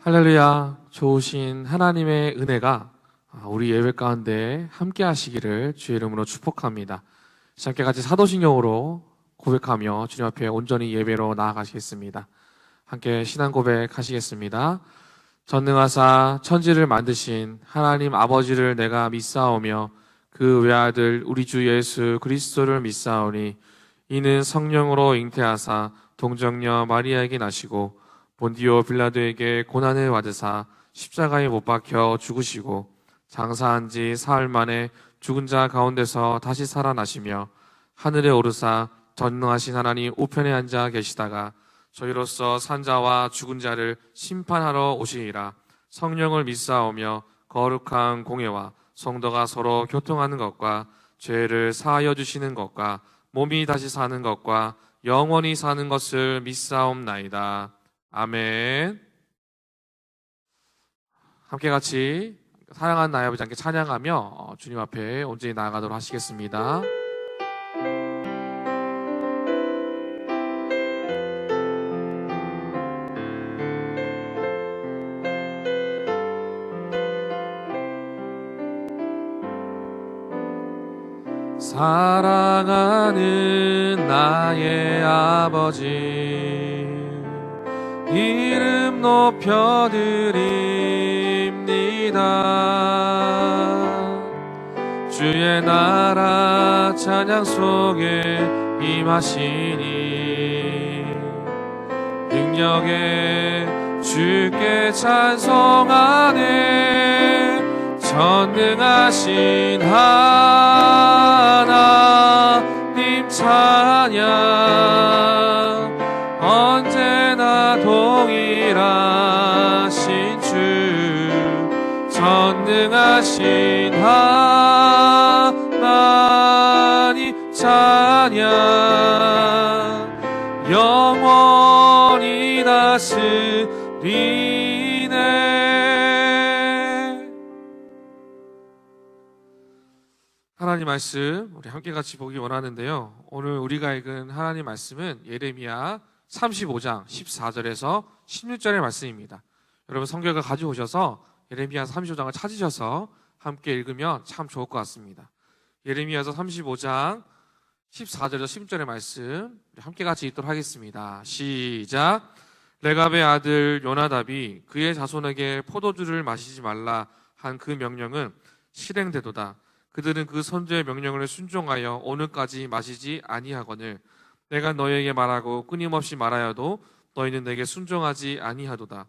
할렐루야. 좋으신 하나님의 은혜가 우리 예배 가운데 함께 하시기를 주의 이름으로 축복합니다. 함께 같이 사도신경으로 고백하며 주님 앞에 온전히 예배로 나아가시겠습니다. 함께 신앙 고백하시겠습니다. 전능하사 천지를 만드신 하나님 아버지를 내가 믿사오며 그 외아들 우리 주 예수 그리스도를 믿사오니 이는 성령으로 잉태하사 동정녀 마리아에게 나시고 본디오 빌라도에게 고난을 받으사 십자가에 못 박혀 죽으시고 장사한 지 사흘 만에 죽은 자 가운데서 다시 살아나시며 하늘에 오르사 전능하신 하나님 우편에 앉아 계시다가 저희로서 산자와 죽은 자를 심판하러 오시리라. 성령을 믿사오며 거룩한 공예와 성도가 서로 교통하는 것과 죄를 사하여 주시는 것과 몸이 다시 사는 것과 영원히 사는 것을 믿사옵나이다. 아멘. 함께 같이 사랑하는 나의 아버지 함께 찬양하며 주님 앞에 온전히 나아가도록 하시겠습니다. 사랑하는 나의 아버지 이름 높여드립니다. 주의 나라 찬양 속에 임하시니 능력에 주께 찬송하네. 전능하신 하나님 찬양 언제나 동일하신 주 전능하신 하나님 찬양 영원히 다스리네. 하나님 말씀 우리 함께 같이 보기 원하는데요, 오늘 우리가 읽은 하나님 말씀은 예레미야 35장 14절에서 16절의 말씀입니다. 여러분 성경을 가지고 오셔서 예레미야 35장을 찾으셔서 함께 읽으면 참 좋을 것 같습니다. 예레미야서 35장 14절에서 16절의 말씀 함께 같이 읽도록 하겠습니다. 시작. 레갑의 아들 요나답이 그의 자손에게 포도주를 마시지 말라 한 그 명령은 실행되도다. 그들은 그 선지의 명령을 순종하여 오늘까지 마시지 아니하거늘 내가 너희에게 말하고 끊임없이 말하여도 너희는 내게 순종하지 아니하도다.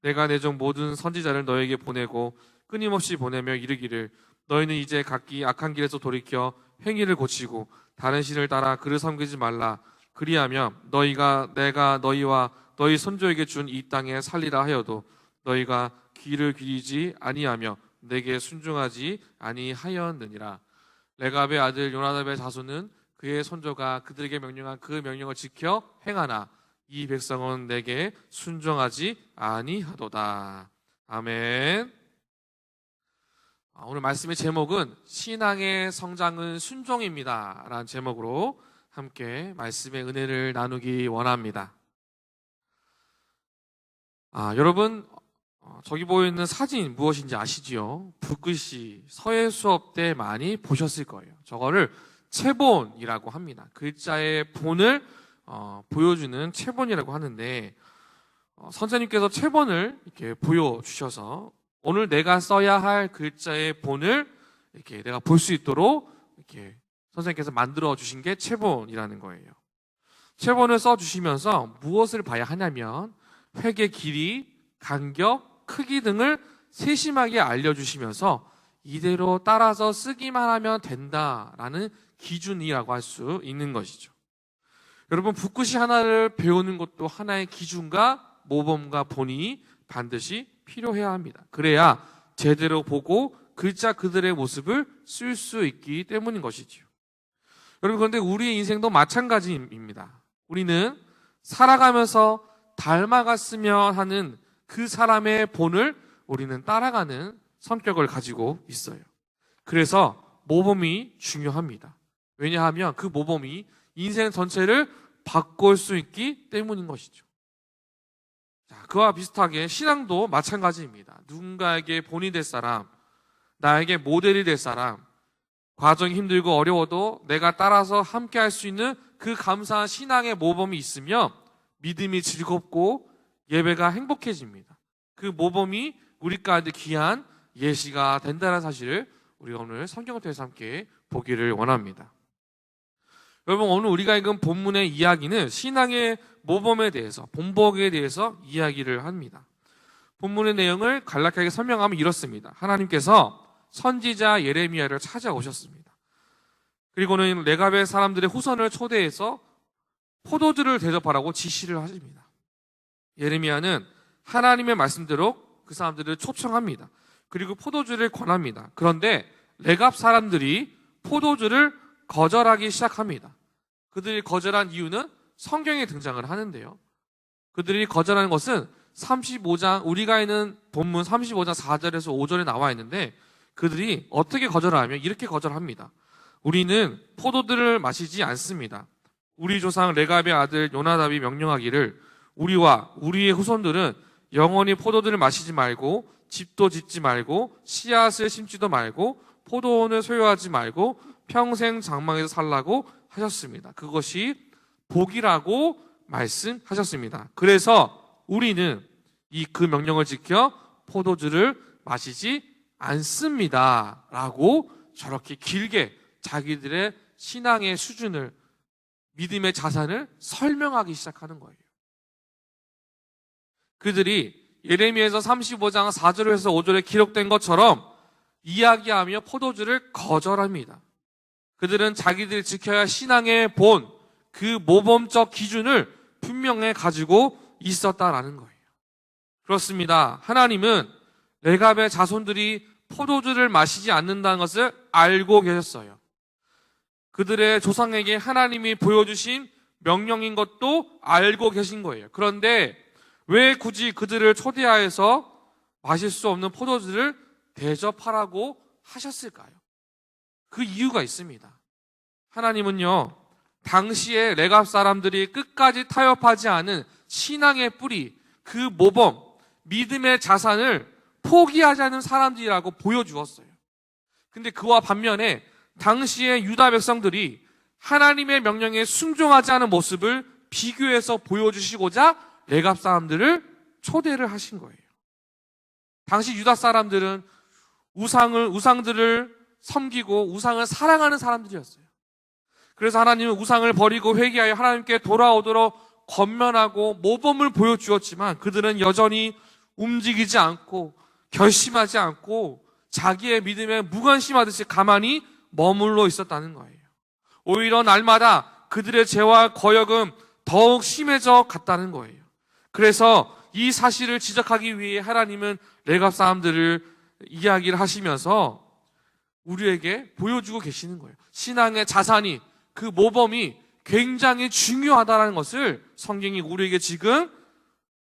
내가 내 종 모든 선지자를 너희에게 보내고 끊임없이 보내며 이르기를 너희는 이제 각기 악한 길에서 돌이켜 행위를 고치고 다른 신을 따라 그를 섬기지 말라. 그리하면 너희가 내가 너희와 너희 손조에게 준 이 땅에 살리라 하여도 너희가 귀를 기리지 아니하며 내게 순종하지 아니하였느니라. 레갑의 아들 요나답의 자손은 그의 손조가 그들에게 명령한 그 명령을 지켜 행하나 이 백성은 내게 순종하지 아니하도다. 아멘. 오늘 말씀의 제목은 신앙의 성장은 순종입니다 라는 제목으로 함께 말씀의 은혜를 나누기 원합니다. 여러분 저기 보이는 사진 무엇인지 아시지요? 붓글씨 서예 수업 때 많이 보셨을 거예요. 저거를 체본이라고 합니다. 글자의 본을 보여주는 체본이라고 하는데 선생님께서 체본을 이렇게 보여주셔서 오늘 내가 써야 할 글자의 본을 이렇게 내가 볼 수 있도록 이렇게 선생님께서 만들어 주신 게 체본이라는 거예요. 체본을 써주시면서 무엇을 봐야 하냐면 획의 길이, 간격, 크기 등을 세심하게 알려주시면서 이대로 따라서 쓰기만 하면 된다라는 기준이라고 할 수 있는 것이죠. 여러분 붓글씨 하나를 배우는 것도 하나의 기준과 모범과 본이 반드시 필요해야 합니다. 그래야 제대로 보고 글자 그들의 모습을 쓸 수 있기 때문인 것이지요. 여러분 그런데 우리의 인생도 마찬가지입니다. 우리는 살아가면서 닮아갔으면 하는 그 사람의 본을 우리는 따라가는 성격을 가지고 있어요. 그래서 모범이 중요합니다. 왜냐하면 그 모범이 인생 전체를 바꿀 수 있기 때문인 것이죠. 그와 비슷하게 신앙도 마찬가지입니다. 누군가에게 본이 될 사람, 나에게 모델이 될 사람, 과정이 힘들고 어려워도 내가 따라서 함께 할 수 있는 그 감사한 신앙의 모범이 있으면 믿음이 즐겁고 예배가 행복해집니다. 그 모범이 우리 가운데 귀한 예시가 된다는 사실을 우리가 오늘 성경을 통해서 함께 보기를 원합니다. 여러분, 오늘 우리가 읽은 본문의 이야기는 신앙의 모범에 대해서, 본보기에 대해서 이야기를 합니다. 본문의 내용을 간략하게 설명하면 이렇습니다. 하나님께서 선지자 예레미야를 찾아오셨습니다. 그리고는 레갑의 사람들의 후손을 초대해서 포도주를 대접하라고 지시를 하십니다. 예레미야는 하나님의 말씀대로 그 사람들을 초청합니다. 그리고 포도주를 권합니다. 그런데 레갑 사람들이 포도주를 거절하기 시작합니다. 그들이 거절한 이유는 성경에 등장을 하는데요. 그들이 거절하는 것은 35장, 우리가 있는 본문 35장 4절에서 5절에 나와 있는데 그들이 어떻게 거절하면 이렇게 거절합니다. 우리는 포도들을 마시지 않습니다. 우리 조상 레갑의 아들 요나답이 명령하기를 우리와 우리의 후손들은 영원히 포도들을 마시지 말고 집도 짓지 말고 씨앗을 심지도 말고 포도원을 소유하지 말고 평생 장막에서 살라고 하셨습니다. 그것이 복이라고 말씀하셨습니다. 그래서 우리는 그 명령을 지켜 포도주를 마시지 않습니다. 라고 저렇게 길게 자기들의 신앙의 수준을, 믿음의 자산을 설명하기 시작하는 거예요. 그들이 예레미야에서 35장 4절에서 5절에 기록된 것처럼 이야기하며 포도주를 거절합니다. 그들은 자기들이 지켜야 할 신앙의 본, 그 모범적 기준을 분명히 가지고 있었다라는 거예요. 그렇습니다. 하나님은 레갑의 자손들이 포도주를 마시지 않는다는 것을 알고 계셨어요. 그들의 조상에게 하나님이 보여주신 명령인 것도 알고 계신 거예요. 그런데 왜 굳이 그들을 초대하여서 마실 수 없는 포도주를 대접하라고 하셨을까요? 그 이유가 있습니다. 하나님은요, 당시에 레갑 사람들이 끝까지 타협하지 않은 신앙의 뿌리, 그 모범, 믿음의 자산을 포기하지 않은 사람들이라고 보여주었어요. 근데 그와 반면에 당시의 유다 백성들이 하나님의 명령에 순종하지 않은 모습을 비교해서 보여주시고자 레갑 사람들을 초대를 하신 거예요. 당시 유다 사람들은 우상들을 섬기고 우상을 사랑하는 사람들이었어요. 그래서 하나님은 우상을 버리고 회개하여 하나님께 돌아오도록 권면하고 모범을 보여주었지만 그들은 여전히 움직이지 않고 결심하지 않고 자기의 믿음에 무관심하듯이 가만히 머물러 있었다는 거예요. 오히려 날마다 그들의 죄와 거역은 더욱 심해져 갔다는 거예요. 그래서 이 사실을 지적하기 위해 하나님은 레갑 사람들을 이야기를 하시면서 우리에게 보여주고 계시는 거예요. 신앙의 자산이, 그 모범이 굉장히 중요하다는 것을 성경이 우리에게 지금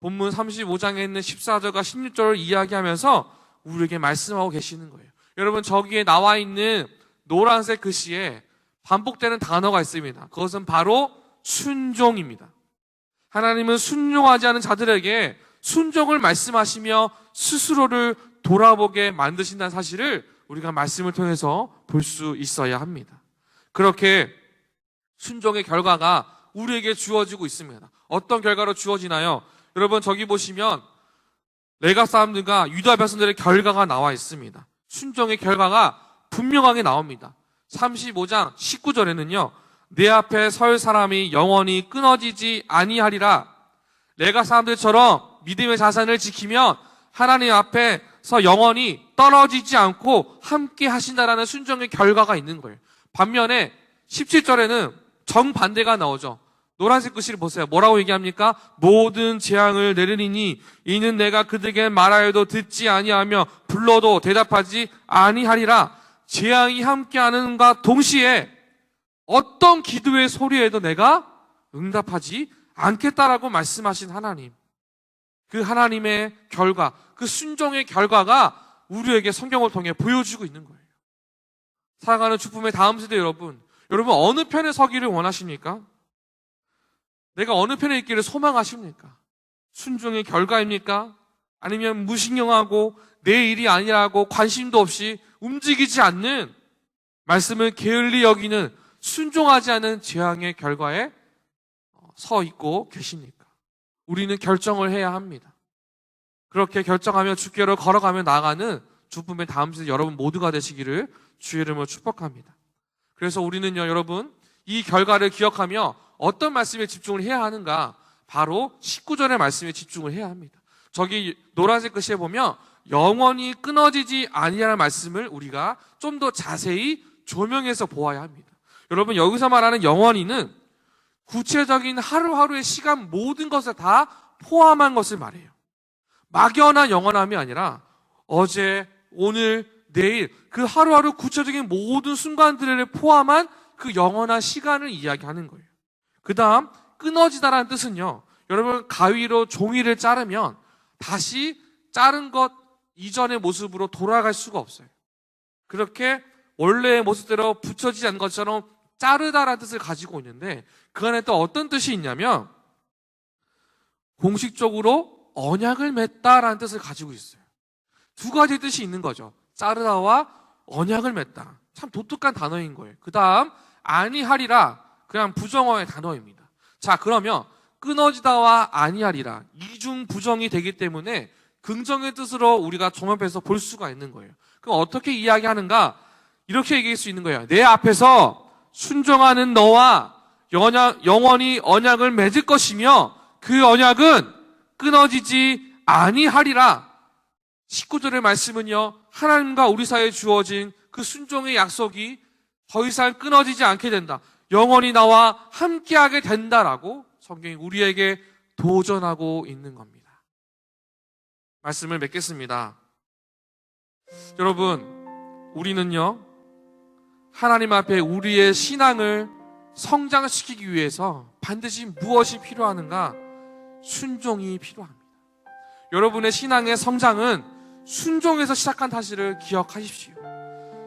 본문 35장에 있는 14절과 16절을 이야기하면서 우리에게 말씀하고 계시는 거예요. 여러분, 저기에 나와 있는 노란색 글씨에 반복되는 단어가 있습니다. 그것은 바로 순종입니다. 하나님은 순종하지 않은 자들에게 순종을 말씀하시며 스스로를 돌아보게 만드신다는 사실을 우리가 말씀을 통해서 볼 수 있어야 합니다. 그렇게 순종의 결과가 우리에게 주어지고 있습니다. 어떤 결과로 주어지나요? 여러분, 저기 보시면 레갑 사람들과 유다 백성들의 결과가 나와 있습니다. 순종의 결과가 분명하게 나옵니다. 35장 19절에는요. 내 앞에 설 사람이 영원히 끊어지지 아니하리라. 레갑 사람들처럼 믿음의 자산을 지키면 하나님 앞에서 영원히 떨어지지 않고 함께 하신다라는 순종의 결과가 있는 거예요. 반면에 17절에는 정반대가 나오죠. 노란색 글씨를 보세요. 뭐라고 얘기합니까? 모든 재앙을 내리니 이는 내가 그들에게 말하여도 듣지 아니하며 불러도 대답하지 아니하리라. 재앙이 함께하는가 동시에 어떤 기도의 소리에도 내가 응답하지 않겠다라고 말씀하신 하나님. 그 하나님의 결과, 그 순종의 결과가 우리에게 성경을 통해 보여주고 있는 거예요. 사랑하는 주품의 다음 세대 여러분 어느 편에 서기를 원하십니까? 내가 어느 편에 있기를 소망하십니까? 순종의 결과입니까? 아니면 무신경하고 내 일이 아니라고 관심도 없이 움직이지 않는, 말씀을 게을리 여기는, 순종하지 않은 재앙의 결과에 서 있고 계십니까? 우리는 결정을 해야 합니다. 그렇게 결정하며 주께로 걸어가며 나아가는 기쁨의 다음 시대 여러분 모두가 되시기를 주의 이름으로 축복합니다. 그래서 우리는요, 여러분, 이 결과를 기억하며 어떤 말씀에 집중을 해야 하는가? 바로 19절의 말씀에 집중을 해야 합니다. 저기 노란색 글씨에 보면 영원히 끊어지지 아니하는 말씀을 우리가 좀 더 자세히 조명해서 보아야 합니다. 여러분, 여기서 말하는 영원히는 구체적인 하루하루의 시간 모든 것을 다 포함한 것을 말해요. 막연한 영원함이 아니라 어제, 오늘, 내일 그 하루하루 구체적인 모든 순간들을 포함한 그 영원한 시간을 이야기하는 거예요. 그 다음 끊어지다라는 뜻은요, 여러분, 가위로 종이를 자르면 다시 자른 것 이전의 모습으로 돌아갈 수가 없어요. 그렇게 원래의 모습대로 붙여지지 않은 것처럼 자르다라는 뜻을 가지고 있는데, 그 안에 또 어떤 뜻이 있냐면 공식적으로 언약을 맺다라는 뜻을 가지고 있어요. 두 가지 뜻이 있는 거죠. 자르다와 언약을 맺다. 참 독특한 단어인 거예요. 그 다음 아니하리라, 그냥 부정어의 단어입니다. 자, 그러면 끊어지다와 아니하리라, 이중 부정이 되기 때문에 긍정의 뜻으로 우리가 종합해서 볼 수가 있는 거예요. 그럼 어떻게 이야기하는가? 이렇게 얘기할 수 있는 거예요. 내 앞에서 순종하는 너와 영원히 언약을 맺을 것이며 그 언약은 끊어지지 아니하리라. 19절의 말씀은요, 하나님과 우리 사이에 주어진 그 순종의 약속이 더 이상 끊어지지 않게 된다. 영원히 나와 함께하게 된다라고 성경이 우리에게 도전하고 있는 겁니다. 말씀을 맺겠습니다. 여러분, 우리는요, 하나님 앞에 우리의 신앙을 성장시키기 위해서 반드시 무엇이 필요하는가? 순종이 필요합니다. 여러분의 신앙의 성장은 순종에서 시작한 사실을 기억하십시오.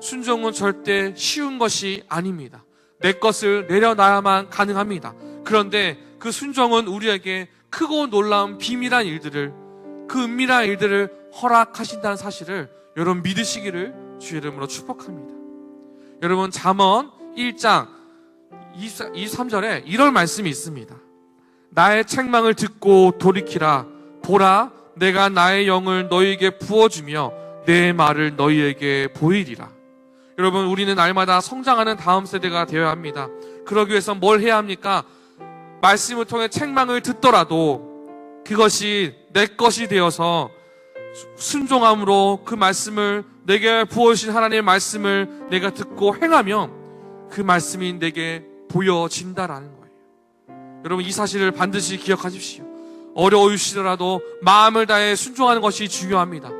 순종은 절대 쉬운 것이 아닙니다. 내 것을 내려놔야만 가능합니다. 그런데 그 순종은 우리에게 크고 놀라운 비밀한 일들을, 그 은밀한 일들을 허락하신다는 사실을 여러분 믿으시기를 주의 이름으로 축복합니다. 여러분, 잠언 1장 23절에 이런 말씀이 있습니다. 나의 책망을 듣고 돌이키라. 보라, 내가 나의 영을 너희에게 부어주며 내 말을 너희에게 보이리라. 여러분, 우리는 날마다 성장하는 다음 세대가 되어야 합니다. 그러기 위해서 뭘 해야 합니까? 말씀을 통해 책망을 듣더라도 그것이 내 것이 되어서 순종함으로 그 말씀을, 내게 부어주신 하나님의 말씀을 내가 듣고 행하면 그 말씀이 내게 보여진다라는 거예요. 여러분, 이 사실을 반드시 기억하십시오. 어려우시더라도 마음을 다해 순종하는 것이 중요합니다.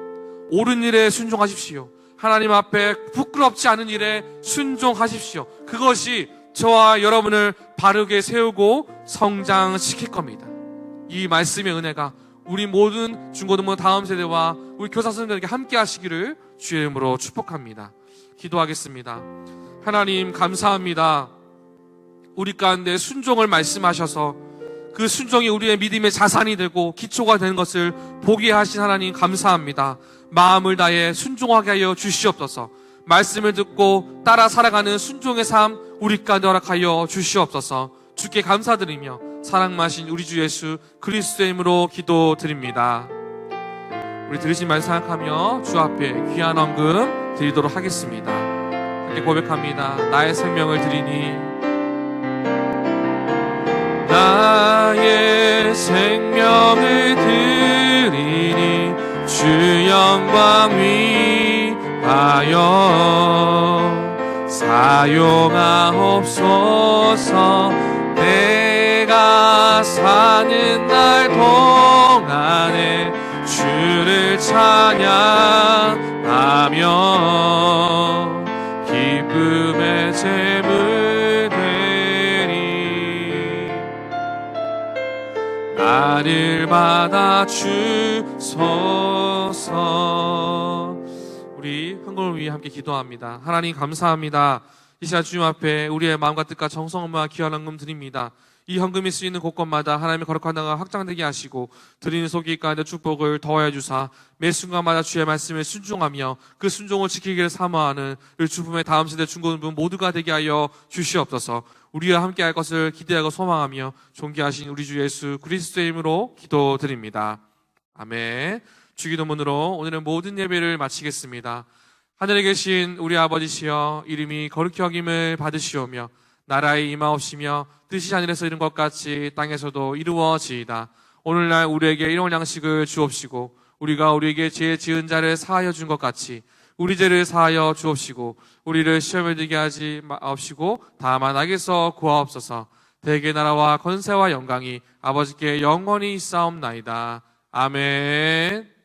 옳은 일에 순종하십시오. 하나님 앞에 부끄럽지 않은 일에 순종하십시오. 그것이 저와 여러분을 바르게 세우고 성장시킬 겁니다. 이 말씀의 은혜가 우리 모든 중고등부 다음 세대와 우리 교사 선생님들에게 함께 하시기를 주의 이름으로 축복합니다. 기도하겠습니다. 하나님, 감사합니다. 우리 가운데 순종을 말씀하셔서 그 순종이 우리의 믿음의 자산이 되고 기초가 되는 것을 보게 하신 하나님, 감사합니다. 마음을 다해 순종하게 하여 주시옵소서. 말씀을 듣고 따라 살아가는 순종의 삶 우리 가운데 허락하여 주시옵소서. 주께 감사드리며 사랑마신 우리 주 예수 그리스도의 이름으로 기도드립니다. 우리 들으신 말씀 생각하며 주 앞에 귀한 헌금 드리도록 하겠습니다. 함께 고백합니다. 나의 생명을 드리니, 나의 생명을 드리니 주 영광 위하여 사용하옵소서. 내가 사는 날 동안에 주를 찬양하며 기쁨의 제물 드리 나를 받아 주소서. 우리 한국을 위해 함께 기도합니다. 하나님, 감사합니다. 이 시간 주님 앞에 우리의 마음과 뜻과 정성과 귀한 헌금 드립니다. 이 헌금이 쓰이는 곳곳마다 하나님의 거룩한 나라가 확장되게 하시고 드리는 소기 가운데 축복을 더하여 주사 매 순간마다 주의 말씀에 순종하며 그 순종을 지키기를 사모하는 우리 주품의 다음 세대 중고등 모두가 되게 하여 주시옵소서. 우리와 함께할 것을 기대하고 소망하며 존귀하신 우리 주 예수 그리스도의 이름으로 기도드립니다. 아멘. 주기도문으로 오늘은 모든 예배를 마치겠습니다. 하늘에 계신 우리 아버지시여, 이름이 거룩히 여김을 받으시오며 나라의 임하옵시며 뜻이 하늘에서 이룬 것 같이 땅에서도 이루어지이다. 오늘날 우리에게 일용할 양식을 주옵시고 우리가 우리에게 죄 지은 자를 사하여 준 것 같이 우리 죄를 사하여 주옵시고 우리를 시험에 들게 하지 마옵시고 다만 악에서 구하옵소서. 대개 나라와 권세와 영광이 아버지께 영원히 있사옵나이다. 아멘.